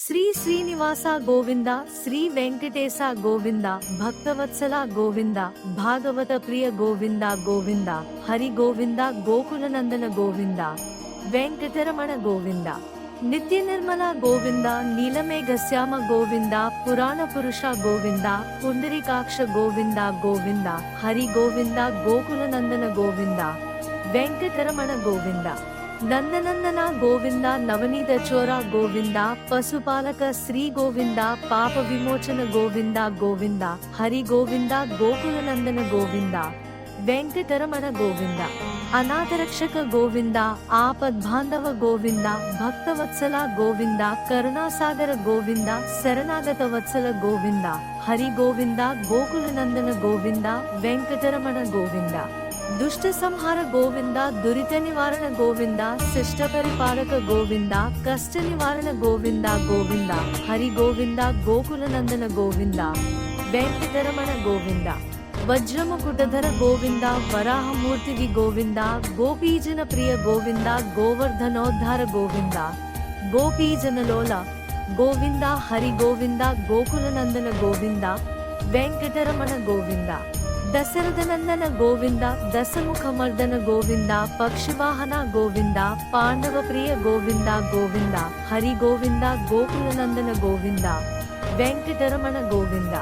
శ్రీ శ్రీనివాస గోవింద, శ్రీ వెంకటేశ గోవింద, భక్తవత్సల గోవింద, భాగవత ప్రియ గోవింద గోవింద, హరి గోవింద, గోకులనందన గోవింద, వెంకటరమణ గోవింద, నిత్య నిర్మల గోవింద, నీలమేఘశ్యామ గోవింద, పురాణ పురుష గోవింద, పుండరీకాక్ష గోవింద గోవింద, హరి గోవింద, గోకులనందన గోవింద, వెంకటరమణ గోవింద, నందనందన గోవింద, నవనీత చోర గోవింద, పశుపాలక శ్రీ గోవింద, పాప విమోచన గోవింద గోవింద, హరి గోవింద, గోకులనందన గోవింద, వెంకటరమణ గోవింద, అనాథరక్షక గోవింద, ఆపద్బాంధవ గోవింద, భక్తవత్సల గోవింద, కరుణాసాగర గోవింద, శరణాగత వత్సల గోవింద, హరి గోవింద, గోకులనందన గోవింద, వెంకటరమణ గోవింద, దుష్ట సంహార గోవింద, దురిత నివారణ గోవింద, శిష్ట పరిపాలక గోవింద, కష్ట నివారణ గోవింద గోవింద, హరి గోవింద, గోకులనందన గోవింద, వెంకటరమణ గోవింద, వజ్రముకుటధర గోవింద, వరాహమూర్తివి గోవింద, గోపీజన ప్రియ గోవింద, గోవర్ధనోద్ధార గోవింద, గోపీజనలోల గోవింద, హరి గోవింద, గోకులనందన గోవింద, వెంకటరమణ గోవింద, దశరథనందన గోవింద, దశముఖమర్దన గోవింద, పక్షివాహన గోవింద, పాండవ ప్రియ గోవింద గోవింద, హరి గోవింద, గోకులనందన గోవింద, వెంకటరమణ గోవింద,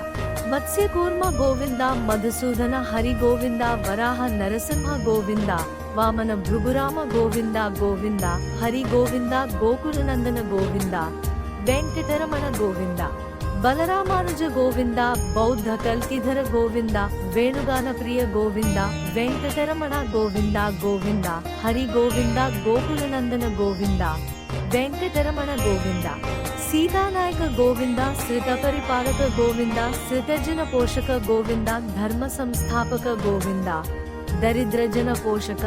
మత్స్యకూర్మ గోవింద, మధుసూదన హరి గోవింద, వరాహ నరసింహ గోవింద, వామన భృగురామ గోవింద గోవింద, హరి గోవింద, గోకులనందన గోవింద, వెంకటరమణ గోవింద, బలరామానుజ గోవింద, బౌద్ధ కల్కిధర గోవింద, వేణుగాన ప్రియ గోవింద, వెంకటరమణ గోవింద గోవింద, హరి గోవింద, గోకులనందన గోవింద, వెంకటరమణ గోవింద, సీతానాయక గోవింద, శ్రిత పరిపాలక గోవింద, శ్రితజన పోషక గోవింద, ధర్మ సంస్థాపక గోవింద, దరిద్రజన పోషక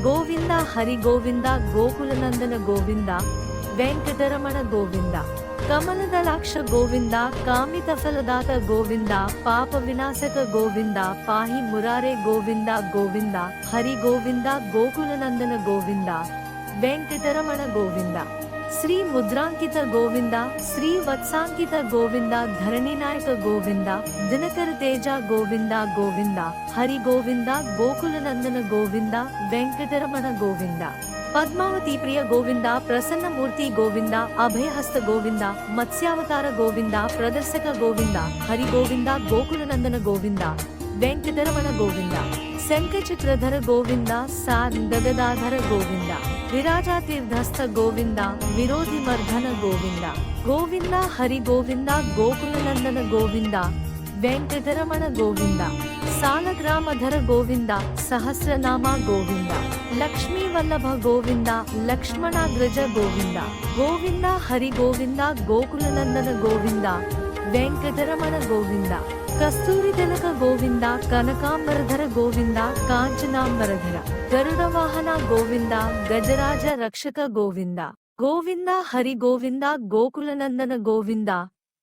గోవింద, హరి గోవింద, గోకులనందన గోవింద, వెంకటరమణ గోవింద, కమలదళాక్ష గోవింద, కామిత ఫలదాత గోవింద, పాప వినాశక గోవింద, పాహి మురారే గోవింద గోవింద, హరి గోవింద, గోకులనందన గోవింద, వెంకటరమణ గోవింద, శ్రీ ముద్రాంకిత గోవింద, శ్రీ వత్సాంకిత గోవింద, ధరణినాయక గోవింద, దినకర తేజ గోవింద గోవింద, హరి గోవింద, గోకులనందన గోవింద, వెంకటరమణ గోవింద, పద్మావతి ప్రియ గోవింద, ప్రసన్నమూర్తి గోవింద, అభయహస్త గోవింద, మత్స్యావతార గోవింద, ప్రదర్శక గోవింద, హరి గోవింద, గోకులనందన గోవింద, వెంకటరమణ గోవింద, శంఖచక్రధర గోవింద, సాందగదాధర గోవింద, విరాజాతీర్థస్థ గోవింద, విరోధి మర్ధన గోవింద, గోవింద, హరి గోవింద, గోకులనందన గోవింద, వెంకటరమణ గోవింద, సాలగ్రామధర గోవింద, సహస్రనామ గోవింద, లక్ష్మీ వల్లభ గోవింద, లక్ష్మణాగ్రజ గోవింద, గోవింద, హరి గోవింద, గోకులనందన గోవింద, వెంకటరమణ గోవింద, కస్తూరి తిలక గోవింద, కనకాంబరధర గోవింద, కాంచనాంబరధర, గరుడ వాహన గోవింద, గజరాజ రక్షక గోవింద, గోవింద, హరి గోవింద, గోకులనందన గోవింద,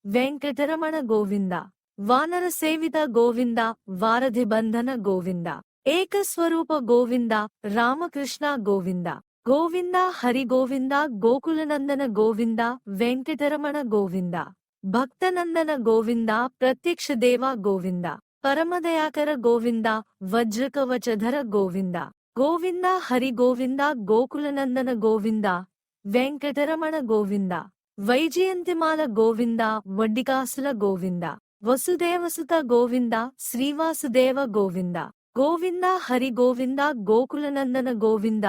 వెంకటరమణ గోవింద, వానర సేవిత గోవింద, వారధి బంధన గోవింద, ఏకస్వరూప గోవింద, రామకృష్ణ గోవింద, గోవింద, హరి గోవింద, గోకులనందన గోవింద, వెంకటరమణ గోవింద, భక్తనందన గోవింద, ప్రత్యక్ష దేవ గోవింద, పరమదయాకర గోవింద, వజ్రకవచధర గోవింద, గోవింద, హరి గోవింద, గోకులనందన గోవింద, వెంకటరమణ గోవింద, వైజయంతిమాల గోవింద, వడ్డికాసుల గోవింద, వసుదేవసుత గోవింద, శ్రీవాసుదేవ గోవింద, గోవింద, హరి గోవింద, గోకులనందన గోవింద,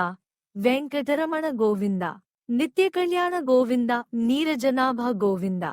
వెంకటరమణ గోవింద, నిత్య కళ్యాణ గోవింద, నీరజనాభ గోవింద.